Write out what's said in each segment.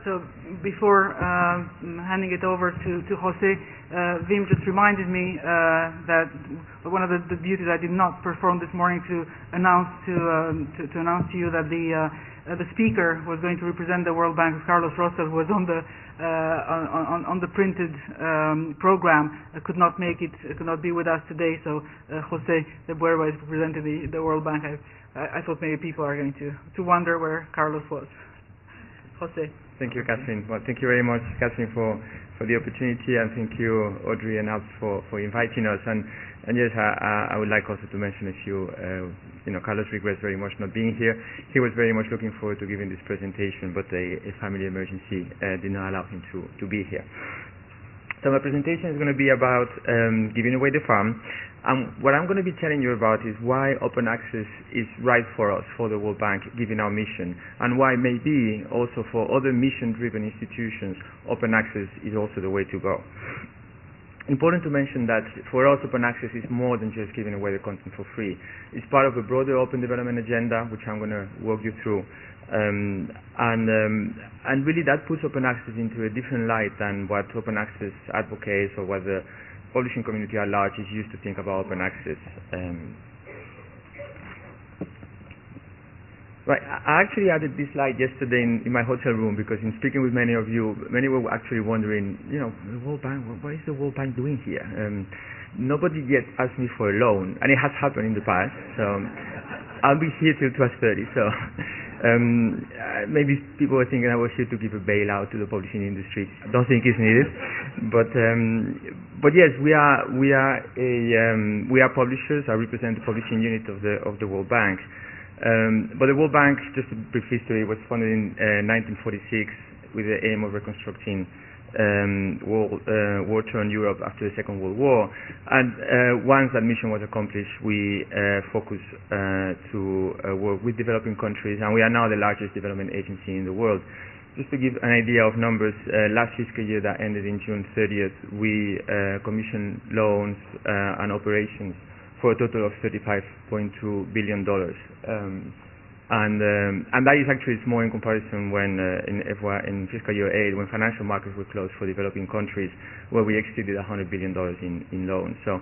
So before handing it over to Jose, Wim just reminded me that one of the duties I did not perform this morning to announce to you that the speaker was going to represent the World Bank, Carlos Rosas, was on the printed program. Could not make it, could not be with us today. So Jose de Buerba is representing the World Bank. I thought maybe people are going to wonder where Carlos was. Jose. Thank you, Catherine. Well, thank you very much, Catherine, for the opportunity, and thank you, Audrey and Alps, for inviting us. And yes, I would like also to mention a few. Carlos regrets very much not being here. He was very much looking forward to giving this presentation, but a family emergency did not allow him to be here. So my presentation is going to be about giving away the farm. What I'm going to be telling you about is why open access is right for us, for the World Bank, given our mission, and why maybe also for other mission-driven institutions, open access is also the way to go. Important to mention that for us, open access is more than just giving away the content for free. It's part of a broader open development agenda, which I'm going to walk you through. And really that puts open access into a different light than what open access advocates or what the publishing community at large is used to think about open access. Right, I actually added this slide yesterday in my hotel room because in speaking with many of you, many were actually wondering, the World Bank, what is the World Bank doing here? Nobody yet asked me for a loan, and it has happened in the past, so I'll be here till 12:30, so maybe people were thinking I was here to give a bailout to the publishing industry. I don't think it's needed, but yes, we are publishers. I represent the publishing unit of the World Bank. But the World Bank, just a brief history, was founded in 1946 with the aim of reconstructing war-torn Europe after the Second World War. And once that mission was accomplished, we focused to work with developing countries, and we are now the largest development agency in the world. Just to give an idea of numbers, last fiscal year that ended in June 30th, we commissioned loans and operations for a total of $35.2 billion. And that is actually small in comparison when in fiscal year 8, when financial markets were closed for developing countries, where we exceeded $100 billion in loans. So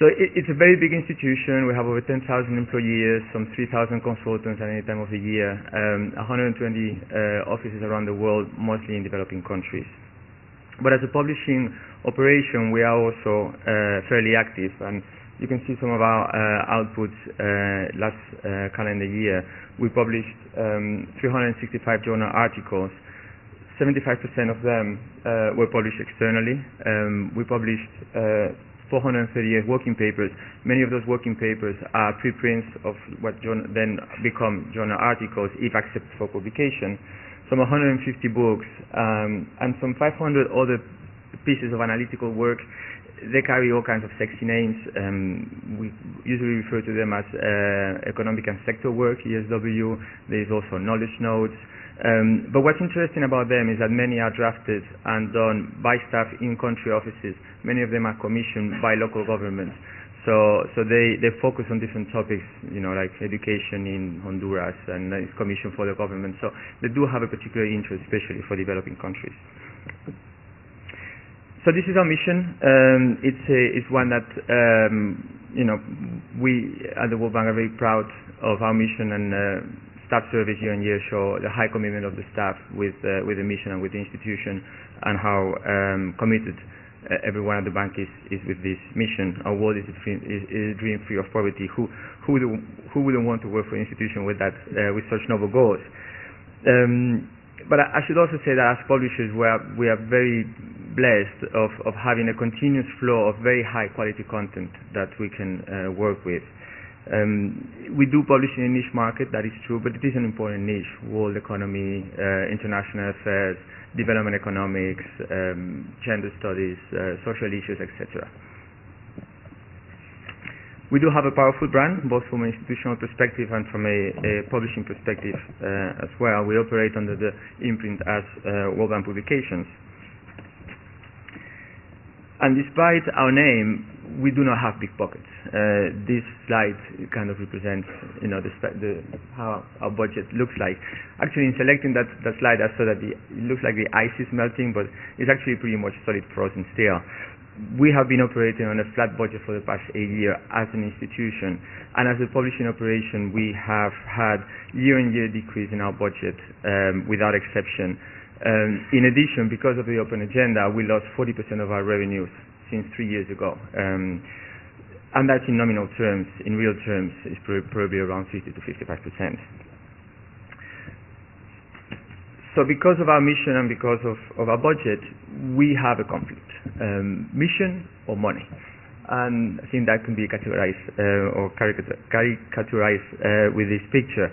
it's a very big institution. We have over 10,000 employees, some 3,000 consultants at any time of the year, 120 offices around the world, mostly in developing countries. But as a publishing operation, we are also fairly active, and you can see some of our outputs last calendar year. We published 365 journal articles. 75% of them were published externally. We published 438 working papers. Many of those working papers are preprints of what then become journal articles if accepted for publication. Some 150 books and some 500 other pieces of analytical work. They carry all kinds of sexy names. We usually refer to them as economic and sector work, ESW. There is also knowledge notes. But what's interesting about them is that many are drafted and done by staff in country offices. Many of them are commissioned by local governments. So they focus on different topics, like education in Honduras, and it's commissioned for the government. So they do have a particular interest, especially for developing countries. So this is our mission. It's one that we at the World Bank are very proud of our mission, and staff surveys year on year show the high commitment of the staff with the mission and with the institution, and how committed everyone at the bank is with this mission. Our world is a dream free of poverty. Who wouldn't want to work for an institution with such noble goals? But I should also say that as publishers, we are very blessed of having a continuous flow of very high quality content that we can work with. We do publish in a niche market, that is true, but it is an important niche: world economy, international affairs, development economics, gender studies, social issues, etc. We do have a powerful brand, both from an institutional perspective and from a publishing perspective as well. We operate under the imprint as World Bank Publications. And despite our name, we do not have big pockets. This slide kind of represents, how our budget looks like. Actually, in selecting that slide, I saw that it looks like the ice is melting, but it's actually pretty much solid frozen still. We have been operating on a flat budget for the past 8 years as an institution, and as a publishing operation, we have had year-on-year decrease in our budget without exception. In addition, because of the open agenda, we lost 40% of our revenues since 3 years ago, and that's in nominal terms. In real terms, it's probably around 50 to 55%. So because of our mission and because of our budget, we have a conflict, mission or money. And I think that can be categorized or caricaturized with this picture.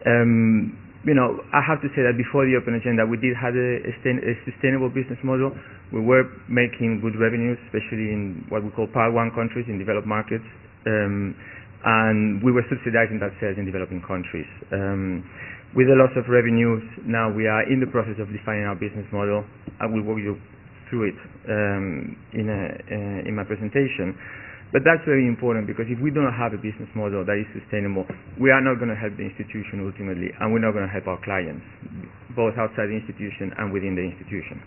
I have to say that before the open agenda, we did have a sustainable business model. We were making good revenues, especially in what we call Part 1 countries, in developed markets. And we were subsidizing that sales in developing countries. With a loss of revenues, now we are in the process of defining our business model. I will walk you through it in my presentation. But that's very important, because if we do not have a business model that is sustainable, we are not going to help the institution ultimately, and we're not going to help our clients, both outside the institution and within the institution.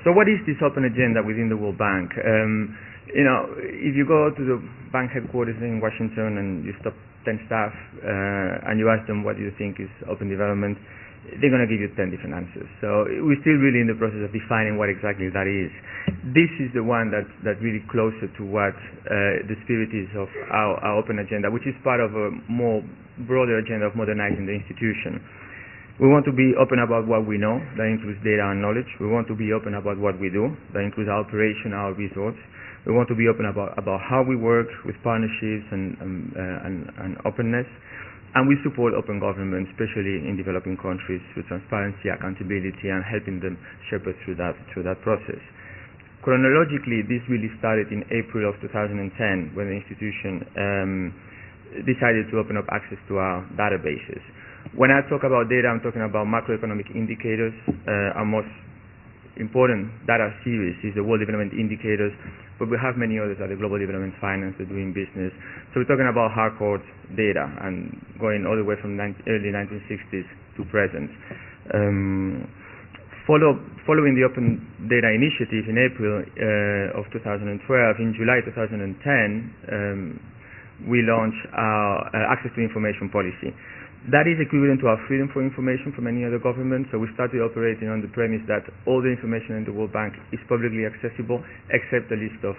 So what is this open agenda within the World Bank? If you go to the bank headquarters in Washington and you stop 10 staff and you ask them what do you think is open development, they're going to give you 10 different answers. So we're still really in the process of defining what exactly that is. This is the one that's really closer to what the spirit is of our open agenda, which is part of a more broader agenda of modernizing the institution. We want to be open about what we know. That includes data and knowledge. We want to be open about what we do. That includes our operation, our resource. We want to be open about how we work with partnerships and openness. And we support open government, especially in developing countries, through transparency, accountability, and helping them shepherd through that process. Chronologically, this really started in April of 2010, when the institution decided to open up access to our databases. When I talk about data, I'm talking about macroeconomic indicators. Our most important data series is the World Development Indicators, but we have many others like the Global Development Finance, the Doing Business. So we're talking about hardcore data and going all the way from early 1960s to present. Following the Open Data Initiative in April of 2012, in July 2010, we launched our Access to Information policy. That is equivalent to our freedom for information from any other government. So we started operating on the premise that all the information in the World Bank is publicly accessible, except a list of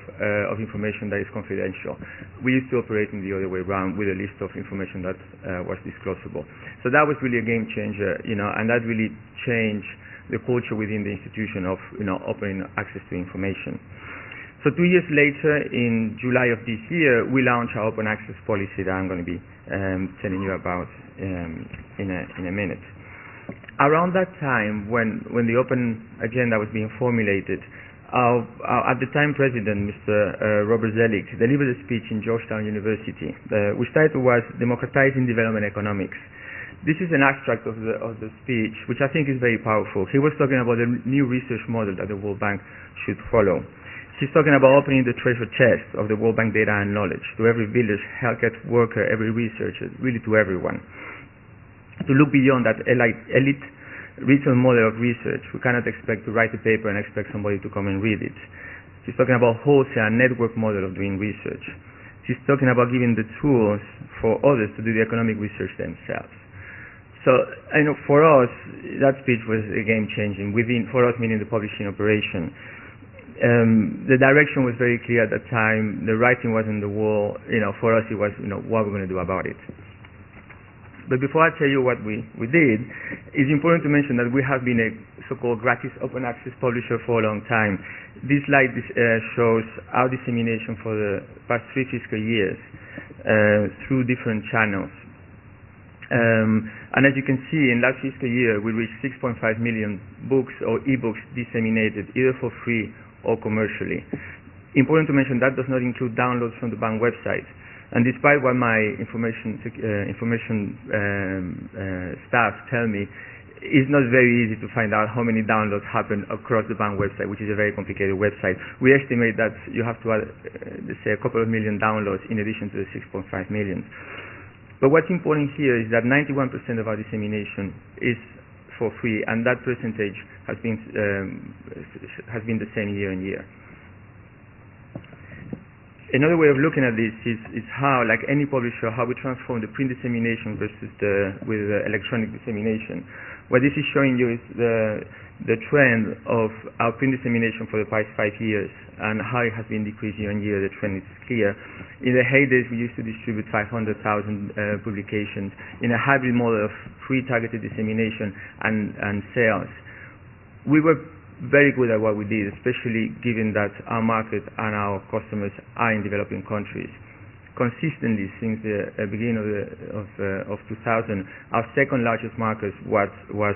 information that is confidential. We used to operate in the other way around, with a list of information that was disclosable. So that was really a game changer, and that really changed the culture within the institution of open access to information. So 2 years later, in July of this year, we launched our open access policy that I'm going to be telling you about in a minute. Around that time, when the open agenda was being formulated, our at the time president, Mr. Robert Zelig, delivered a speech in Georgetown University, which title was Democratizing Development Economics. This is an extract of the speech, which I think is very powerful. He was talking about the new research model that the World Bank should follow. He's talking about opening the treasure chest of the World Bank data and knowledge to every village, healthcare worker, every researcher, really to everyone. To look beyond that elite retail model of research. We cannot expect to write a paper and expect somebody to come and read it. He's talking about wholesale and network model of doing research. He's talking about giving the tools for others to do the economic research themselves. So, for us, that speech was a game-changing. For us, meaning the publishing operation. The direction was very clear at that time. The writing was on the wall. For us, it was, what we're going to do about it. But before I tell you what we did, it's important to mention that we have been a so-called gratis open access publisher for a long time. This slide shows our dissemination for the past 3 fiscal years through different channels. And as you can see, in last fiscal year, we reached 6.5 million books or e-books disseminated, either for free or commercially. Important to mention that does not include downloads from the bank website. And despite what my information staff tell me, it's not very easy to find out how many downloads happen across the bank website, which is a very complicated website. We estimate that you have to add, let's say, a couple of million downloads in addition to the 6.5 million. But what's important here is that 91% of our dissemination is for free, and that percentage has been the same year on year. Another way of looking at this is how, like any publisher, how we transform the print dissemination versus with electronic dissemination. What this is showing you is the trend of our print dissemination for the past 5 years and how it has been decreasing year on year. The trend is clear. In the heydays, we used to distribute 500,000 publications in a hybrid model of free targeted dissemination and sales. We were very good at what we did, especially given that our market and our customers are in developing countries. Consistently, since the beginning of 2000, our second largest market was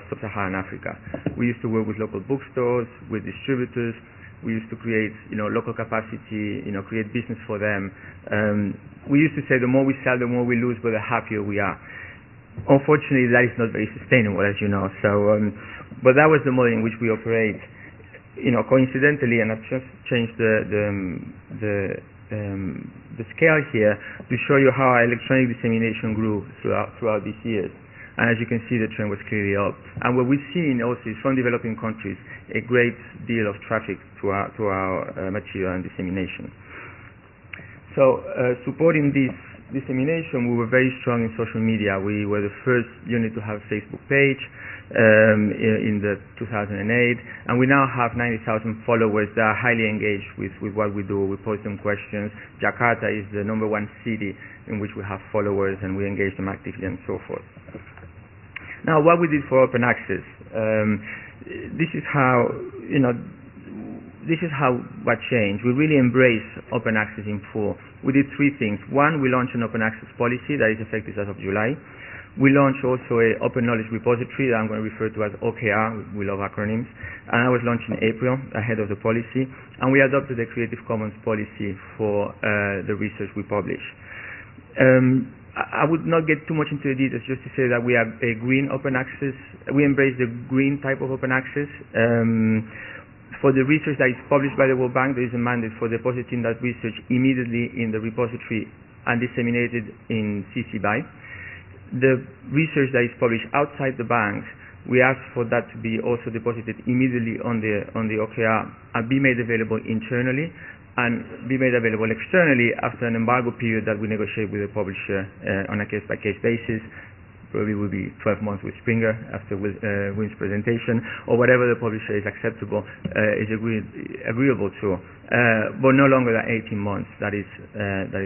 Sub-Saharan Africa. We used to work with local bookstores, with distributors. We used to create, local capacity, create business for them. We used to say the more we sell, the more we lose, but the happier we are. Unfortunately, that is not very sustainable, as you know. So, but that was the model in which we operate. Coincidentally, and I've just changed the scale here to show you how our electronic dissemination grew throughout these years. And as you can see, the trend was clearly up. And what we've seen also is from developing countries a great deal of traffic to our material and dissemination. So supporting this dissemination, we were very strong in social media. We were the first unit to have a Facebook page in the 2008, and we now have 90,000 followers that are highly engaged with what we do. We post them questions. Jakarta is the #1 city in which we have followers, and we engage them actively and so forth. Now, what we did for open access, this is how what changed. We really embraced open access in full. We did 3 things. One, we launched an open access policy that is effective as of July. We launched also an open knowledge repository that I'm going to refer to as OKR. We love acronyms. And that was launched in April, ahead of the policy. And we adopted a Creative Commons policy for the research we publish. I would not get too much into the details, just to say that we have a green open access. We embrace the green type of open access. For the research that is published by the World Bank, there is a mandate for depositing that research immediately in the repository and disseminated in CC BY. The research that is published outside the banks, we ask for that to be also deposited immediately on the OKR and be made available internally and be made available externally after an embargo period that we negotiate with the publisher on a case-by-case basis. Probably will be 12 months with Springer after Wim's presentation, or whatever the publisher is acceptable, is agreeable to, but no longer than 18 months. That is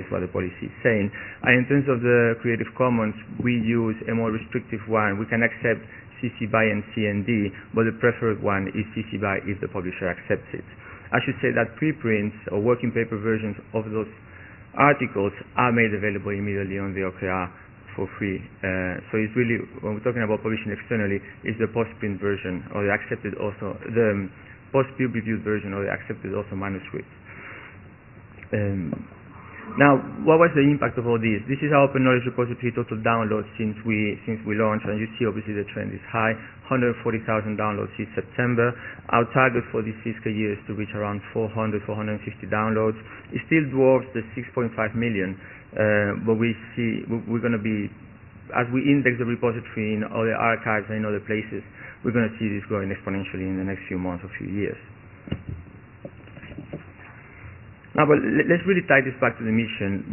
what the policy is saying. And in terms of the Creative Commons, we use a more restrictive one. We can accept CC BY and CND, but the preferred one is CC BY if the publisher accepts it. I should say that preprints or working paper versions of those articles are made available immediately on the OKR for free. So it's really, when we're talking about publishing externally, it's the post-print version or the accepted also, the post-peer reviewed version or the accepted also manuscript. Now, what was the impact of all this? This is our open knowledge repository total downloads since we launched, and you see obviously the trend is high. 140,000 downloads since September. Our target for this fiscal year is to reach around 400, 450 downloads. It still dwarfs the 6.5 million, but we see we're going to be, as we index the repository in other archives and in other places, we're going to see this growing exponentially in the next few months or few years. Now, but let's really tie this back to the mission.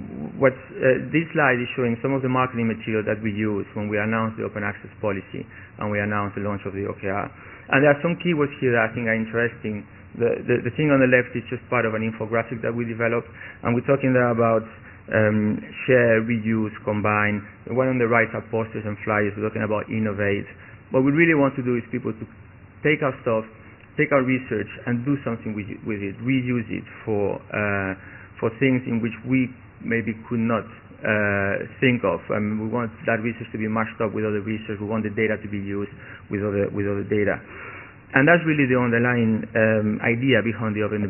This slide is showing some of the marketing material that we use when we announced the open access policy and we announced the launch of the OKR. And there are some keywords here that I think are interesting. The thing on the left is just part of an infographic that we developed, and we're talking there about share, reuse, combine. The one on the right are posters and flyers. We're talking about innovate. What we really want to do is people to take our stuff, take our research and do something with it, reuse it for things in which we maybe could not think of. We want that research to be mashed up with other research. We want the data to be used with other data. And that's really the underlying idea behind the open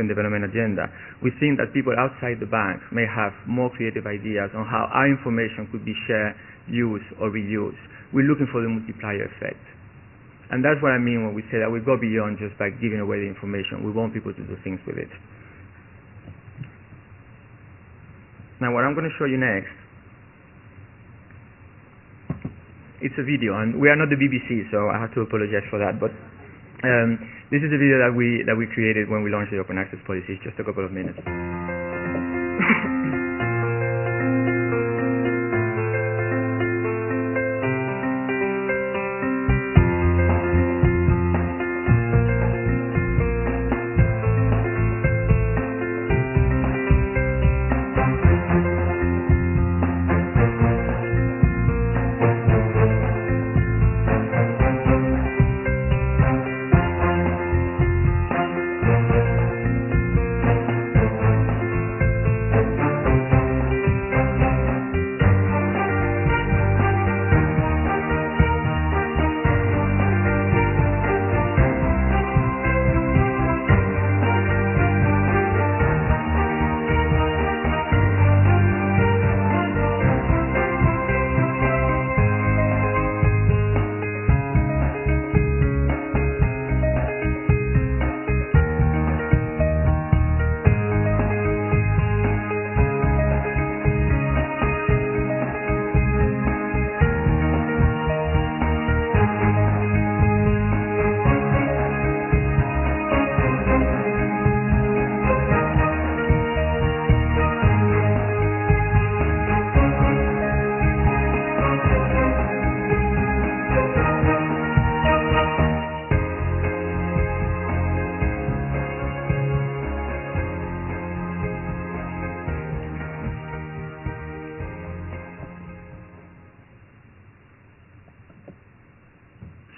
development agenda. We think that people outside the bank may have more creative ideas on how our information could be shared, used, or reused. We're looking for the multiplier effect. And that's what I mean when we say that we go beyond just by giving away the information. We want people to do things with it. Now what I'm going to show you next, it's a video, and we are not the BBC, so I have to apologize for that, but this is a video that we created when we launched the open access policy. It's just a couple of minutes.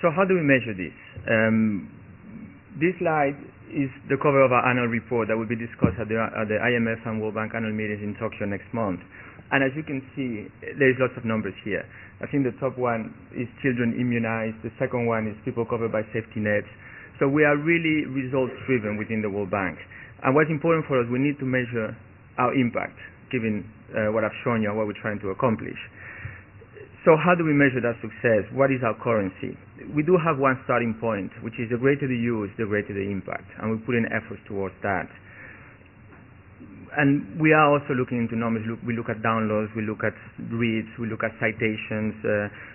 So how do we measure this? This slide is the cover of our annual report that will be discussed at the IMF and World Bank annual meetings in Tokyo next month. And as you can see, there is lots of numbers here. I think the top one is children immunized. The second one is people covered by safety nets. So we are really results-driven within the World Bank. And what's important for us, we need to measure our impact, given what I've shown you and what we're trying to accomplish. So how do we measure that success? What is our currency? We do have one starting point, which is the greater the use, the greater the impact, and we put in efforts towards that. And we are also looking into numbers. We look at downloads, we look at reads, we look at citations,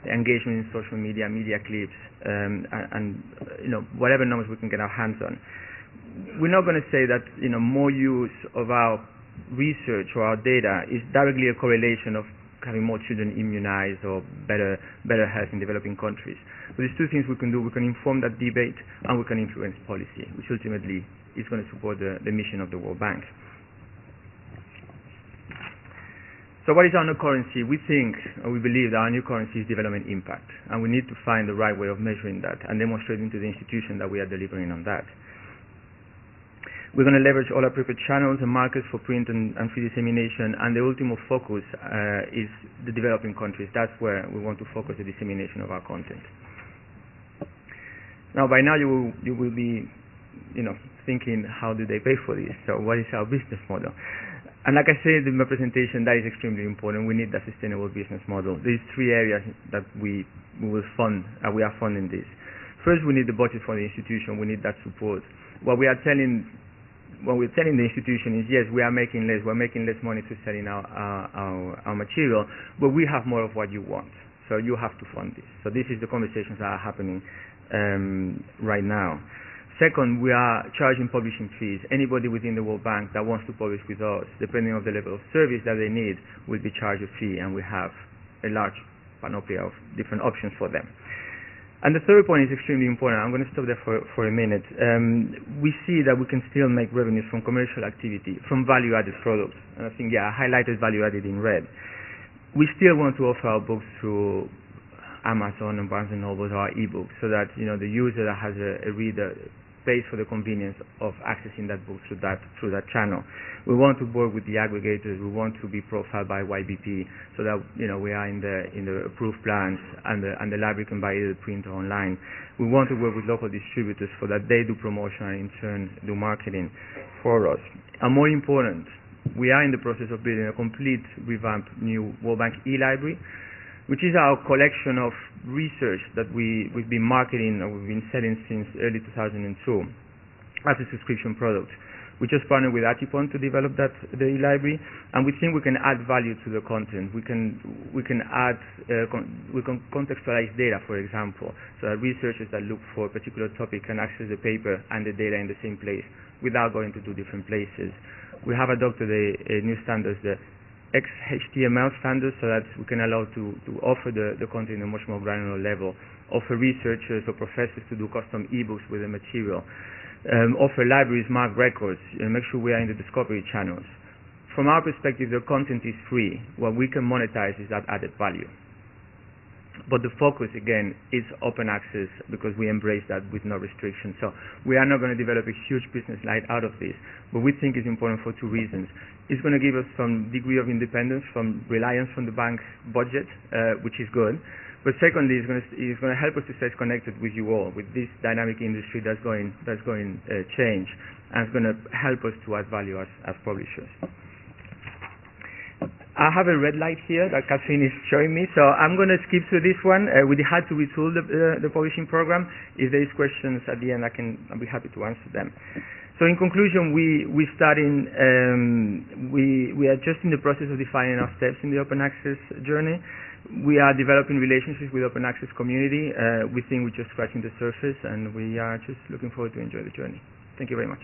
engagement in social media, media clips, and whatever numbers we can get our hands on. We're not going to say that more use of our research or our data is directly a correlation of having more children immunized or better health in developing countries. So there's two things we can do. We can inform that debate and we can influence policy, which ultimately is going to support the mission of the World Bank. So what is our new currency? We think, or we believe that our new currency is development impact, and we need to find the right way of measuring that and demonstrating to the institution that we are delivering on that. We're going to leverage all appropriate channels and markets for print and free dissemination, and the ultimate focus is the developing countries. That's where we want to focus the dissemination of our content. Now, by now you will be, thinking, how do they pay for this? So, what is our business model? And like I said in my presentation, that is extremely important. We need that sustainable business model. There's three areas that we will fund, and we are funding this. First, we need the budget for the institution. We need that support. What we're telling the institution is, yes, we are making less. We're making less money to selling our material, but we have more of what you want. So you have to fund this. So this is the conversations that are happening right now. Second, we are charging publishing fees. Anybody within the World Bank that wants to publish with us, depending on the level of service that they need, will be charged a fee, and we have a large panoply of different options for them. And the third point is extremely important. I'm going to stop there for a minute. We see that we can still make revenues from commercial activity, from value-added products. And I think, I highlighted value-added in red. We still want to offer our books through Amazon and Barnes & Noble, or our e-books, so that the user that has a reader pays for the convenience of accessing that book through that channel. We want to work with the aggregators. We want to be profiled by YBP, so that we are in the approved plans, and the library can buy either print or online. We want to work with local distributors so that they do promotion and in turn do marketing for us. And more important, we are in the process of building a complete revamped new World Bank e-library, which is our collection of research that we've been marketing and we've been selling since early 2002 as a subscription product. We just partnered with Atipon to develop the e-library, and we think we can add value to the content. We can contextualize data, for example, so that researchers that look for a particular topic can access the paper and the data in the same place without going to two different places. We have adopted a new standards, the XHTML standards, so that we can allow to offer the content in a much more granular level, offer researchers or professors to do custom ebooks with the material. Offer libraries marked records, make sure we are in the discovery channels. From our perspective, the content is free. What we can monetize is that added value. But the focus, again, is open access because we embrace that with no restrictions. So we are not going to develop a huge business line out of this, but we think it's important for two reasons. It's going to give us some degree of independence from reliance on the bank's budget, which is good. But secondly, it's going to help us to stay connected with you all, with this dynamic industry that's going change, and it's going to help us to add value as publishers. I have a red light here that Catherine is showing me, so I'm going to skip through this one. We had to retool the publishing program. If there is questions at the end, I'll be happy to answer them. So in conclusion, we are just in the process of defining our steps in the open access journey. We are developing relationships with open access community. We think we're just scratching the surface, and we are just looking forward to enjoy the journey. Thank you very much.